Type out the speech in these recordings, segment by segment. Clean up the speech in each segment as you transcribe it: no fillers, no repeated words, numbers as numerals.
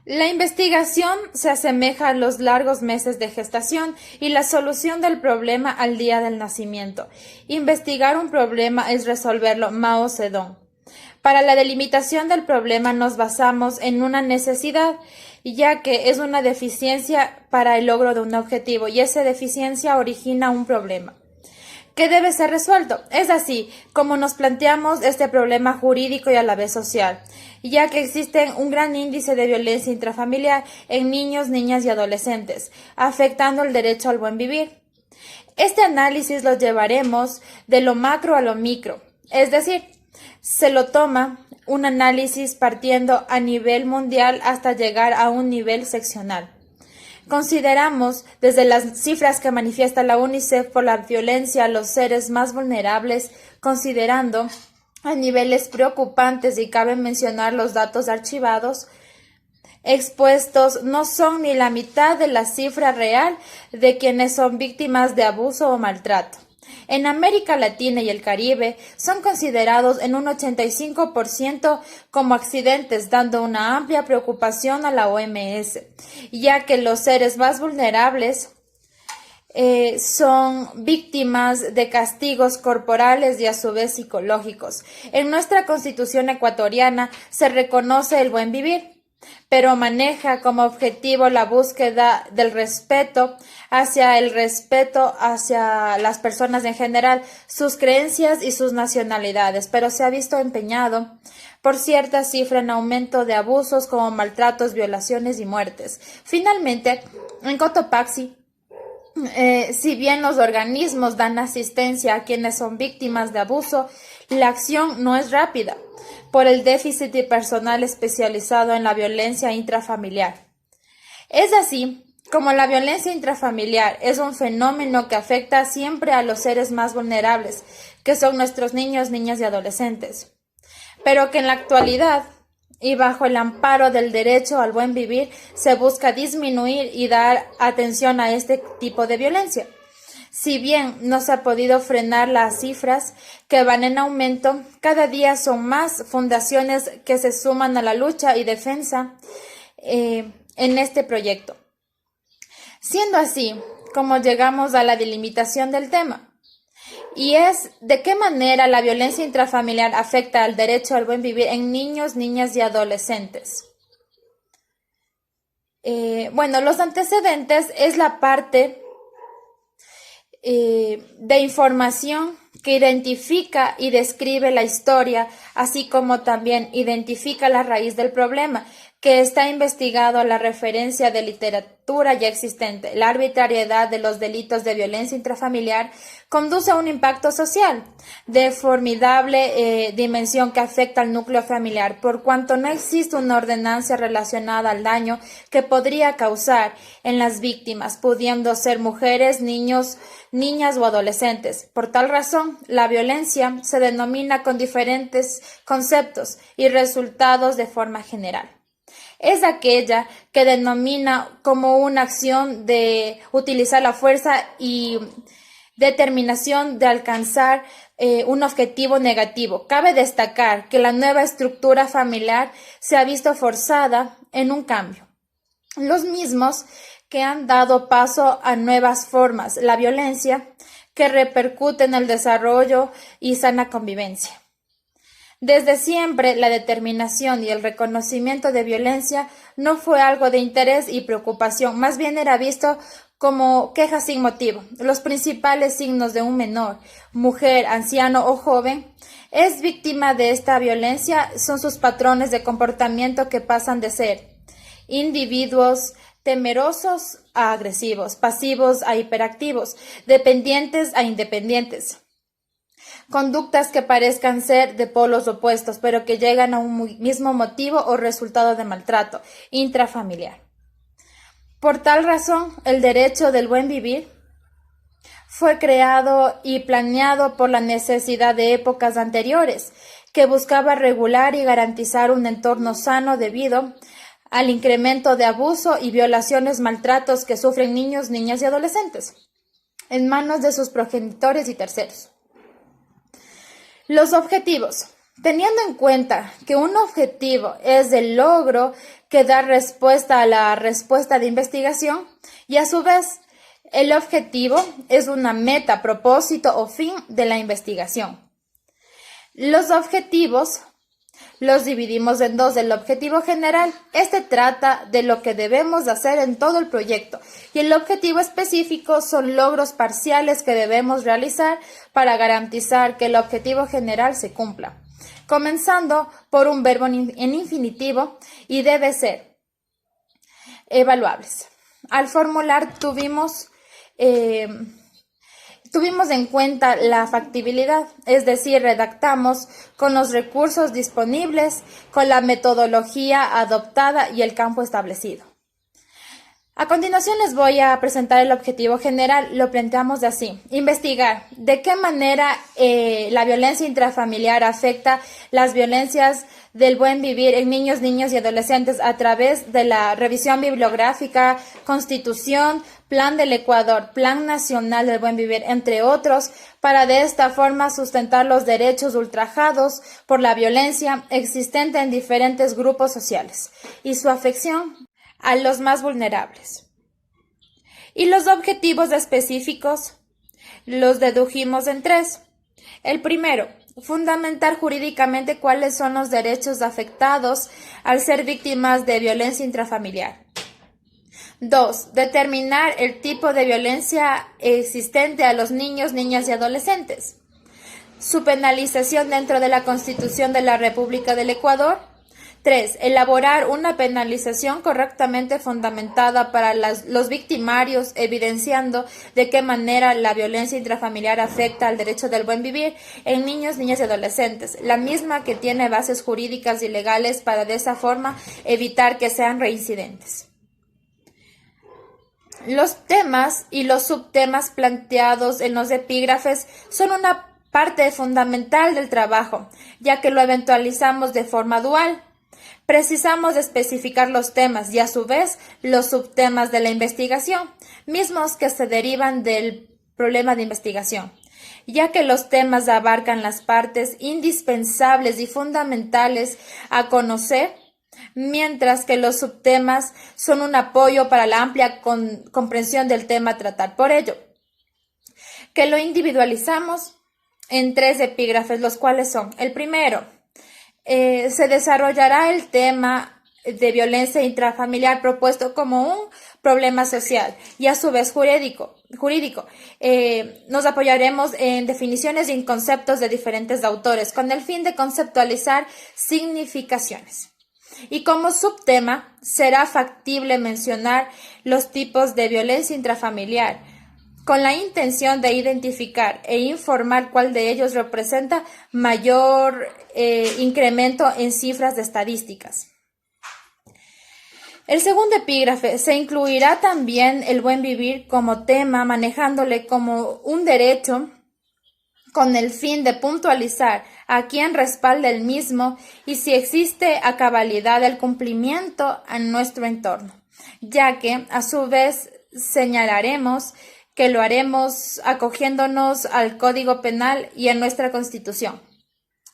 La investigación se asemeja a los largos meses de gestación y la solución del problema al día del nacimiento. Investigar un problema es resolverlo, Mao Zedong. Para la delimitación del problema nos basamos en una necesidad, ya que es una deficiencia para el logro de un objetivo y esa deficiencia origina un problema que debe ser resuelto. Es así como nos planteamos este problema jurídico y a la vez social, ya que existe un gran índice de violencia intrafamiliar en niños, niñas y adolescentes, afectando el derecho al buen vivir. Este análisis lo llevaremos de lo macro a lo micro, es decir, se lo toma un análisis partiendo a nivel mundial hasta llegar a un nivel seccional. Consideramos desde las cifras que manifiesta la UNICEF por la violencia a los seres más vulnerables, considerando a niveles preocupantes y cabe mencionar los datos archivados expuestos no son ni la mitad de la cifra real de quienes son víctimas de abuso o maltrato. En América Latina y el Caribe son considerados en un 85% como accidentes, dando una amplia preocupación a la OMS, ya que los seres más vulnerables son víctimas de castigos corporales y a su vez psicológicos. En nuestra Constitución ecuatoriana se reconoce el buen vivir, pero maneja como objetivo la búsqueda del respeto hacia las personas en general, sus creencias y sus nacionalidades, pero se ha visto empeñado por cierta cifra en aumento de abusos como maltratos, violaciones y muertes. Finalmente, en Cotopaxi, si bien los organismos dan asistencia a quienes son víctimas de abuso, la acción no es rápida por el déficit de personal especializado en la violencia intrafamiliar. Es así como la violencia intrafamiliar es un fenómeno que afecta siempre a los seres más vulnerables, que son nuestros niños, niñas y adolescentes, pero que en la actualidad y bajo el amparo del derecho al buen vivir se busca disminuir y dar atención a este tipo de violencia. Si bien no se ha podido frenar las cifras que van en aumento, cada día son más fundaciones que se suman a la lucha y defensa en este proyecto. Siendo así, como llegamos a la delimitación del tema, y es de qué manera la violencia intrafamiliar afecta al derecho al buen vivir en niños, niñas y adolescentes. Los antecedentes es la parte de información que identifica y describe la historia, así como también identifica la raíz del problema, que está investigado a la referencia de literatura ya existente. La arbitrariedad de los delitos de violencia intrafamiliar conduce a un impacto social de formidable dimensión que afecta al núcleo familiar, por cuanto no existe una ordenanza relacionada al daño que podría causar en las víctimas, pudiendo ser mujeres, niños, niñas o adolescentes. Por tal razón, la violencia se denomina con diferentes conceptos y resultados de forma general. Es aquella que denomina como una acción de utilizar la fuerza y determinación de alcanzar un objetivo negativo. Cabe destacar que la nueva estructura familiar se ha visto forzada en un cambio. Los mismos que han dado paso a nuevas formas, la violencia, que repercute en el desarrollo y sana convivencia. Desde siempre, la determinación y el reconocimiento de violencia no fue algo de interés y preocupación, más bien era visto como queja sin motivo. Los principales signos de un menor, mujer, anciano o joven, es víctima de esta violencia son sus patrones de comportamiento que pasan de ser individuos temerosos a agresivos, pasivos a hiperactivos, dependientes a independientes. Conductas que parezcan ser de polos opuestos, pero que llegan a un mismo motivo o resultado de maltrato intrafamiliar. Por tal razón, el derecho del buen vivir fue creado y planeado por la necesidad de épocas anteriores, que buscaba regular y garantizar un entorno sano debido al incremento de abuso y violaciones, maltratos que sufren niños, niñas y adolescentes en manos de sus progenitores y terceros. Los objetivos. Teniendo en cuenta que un objetivo es el logro que da respuesta a la respuesta de investigación y a su vez el objetivo es una meta, propósito o fin de la investigación. Los objetivos los dividimos en dos. El objetivo general, este trata de lo que debemos hacer en todo el proyecto, y el objetivo específico son logros parciales que debemos realizar para garantizar que el objetivo general se cumpla. Comenzando por un verbo en infinitivo y debe ser evaluables. Al formular tuvimos en cuenta la factibilidad, es decir, redactamos con los recursos disponibles, con la metodología adoptada y el campo establecido. A continuación les voy a presentar el objetivo general. Lo planteamos así: investigar de qué manera la violencia intrafamiliar afecta las violencias del buen vivir en niños, niñas y adolescentes a través de la revisión bibliográfica, Constitución, Plan del Ecuador, Plan Nacional del Buen Vivir, entre otros, para de esta forma sustentar los derechos ultrajados por la violencia existente en diferentes grupos sociales y su afección a los más vulnerables. Y los objetivos específicos los dedujimos en tres. El primero, fundamentar jurídicamente cuáles son los derechos afectados al ser víctimas de violencia intrafamiliar. 2. Determinar el tipo de violencia existente a los niños, niñas y adolescentes. Su penalización dentro de la Constitución de la República del Ecuador. 3. Elaborar una penalización correctamente fundamentada para los victimarios, evidenciando de qué manera la violencia intrafamiliar afecta al derecho del buen vivir en niños, niñas y adolescentes, la misma que tiene bases jurídicas y legales para de esa forma evitar que sean reincidentes. Los temas y los subtemas planteados en los epígrafes son una parte fundamental del trabajo, ya que lo eventualizamos de forma dual. Precisamos especificar los temas y a su vez los subtemas de la investigación, mismos que se derivan del problema de investigación, ya que los temas abarcan las partes indispensables y fundamentales a conocer, mientras que los subtemas son un apoyo para la amplia comprensión del tema a tratar. Por ello, que lo individualizamos en tres epígrafes, los cuales son: el primero, se desarrollará el tema de violencia intrafamiliar propuesto como un problema social y a su vez jurídico. Nos apoyaremos en definiciones y en conceptos de diferentes autores con el fin de conceptualizar significaciones. Y como subtema será factible mencionar los tipos de violencia intrafamiliar, con la intención de identificar e informar cuál de ellos representa mayor incremento en cifras de estadísticas. El segundo epígrafe se incluirá también el buen vivir como tema, manejándole como un derecho con el fin de puntualizar a quién respalda el mismo y si existe a cabalidad el cumplimiento en nuestro entorno, ya que a su vez señalaremos que lo haremos acogiéndonos al Código Penal y a nuestra Constitución.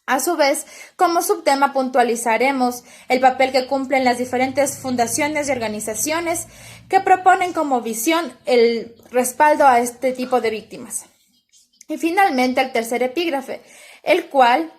A su vez, como subtema puntualizaremos el papel que cumplen las diferentes fundaciones y organizaciones que proponen como visión el respaldo a este tipo de víctimas. Y finalmente el tercer epígrafe, el cual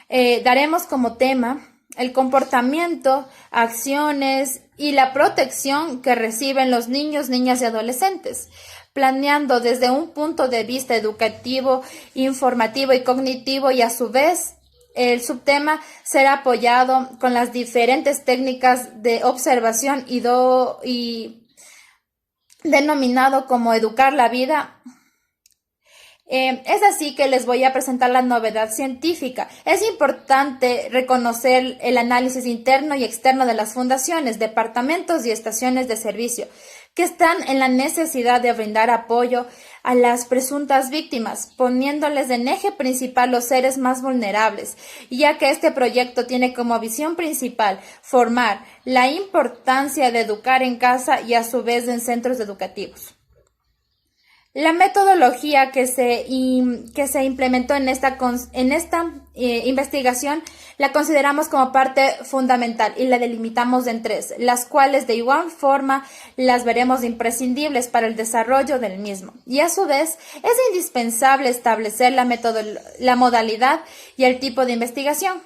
daremos como tema el comportamiento, acciones y la protección que reciben los niños, niñas y adolescentes, planeando desde un punto de vista educativo, informativo y cognitivo, y a su vez el subtema será apoyado con las diferentes técnicas de observación y denominado como educar la vida. Es así que les voy a presentar la novedad científica. Es importante reconocer el análisis interno y externo de las fundaciones, departamentos y estaciones de servicio que están en la necesidad de brindar apoyo a las presuntas víctimas, poniéndoles en eje principal los seres más vulnerables, ya que este proyecto tiene como visión principal formar la importancia de educar en casa y a su vez en centros educativos. La metodología que se implementó en esta investigación la consideramos como parte fundamental y la delimitamos en tres, las cuales de igual forma las veremos imprescindibles para el desarrollo del mismo. Y a su vez es indispensable establecer la modalidad y el tipo de investigación,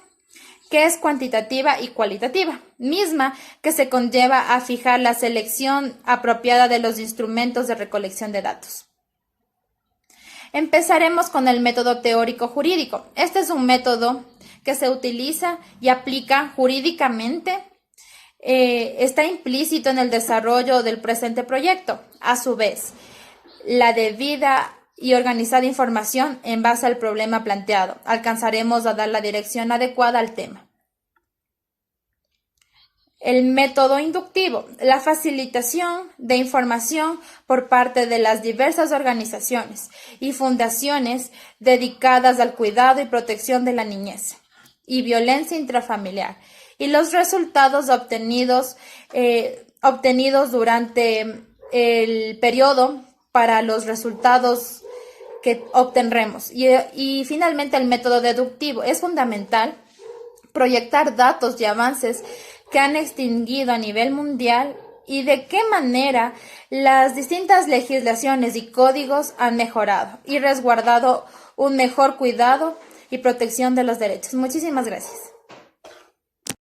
que es cuantitativa y cualitativa, misma que se conlleva a fijar la selección apropiada de los instrumentos de recolección de datos. Empezaremos con el método teórico jurídico. Este es un método que se utiliza y aplica jurídicamente. Está implícito en el desarrollo del presente proyecto. A su vez, la debida y organizada información en base al problema planteado. Alcanzaremos a dar la dirección adecuada al tema. El método inductivo, la facilitación de información por parte de las diversas organizaciones y fundaciones dedicadas al cuidado y protección de la niñez y violencia intrafamiliar, y los resultados obtenidos durante el periodo para los resultados que obtendremos. Y finalmente el método deductivo. Es fundamental proyectar datos y avances que han extinguido a nivel mundial y de qué manera las distintas legislaciones y códigos han mejorado y resguardado un mejor cuidado y protección de los derechos. Muchísimas gracias.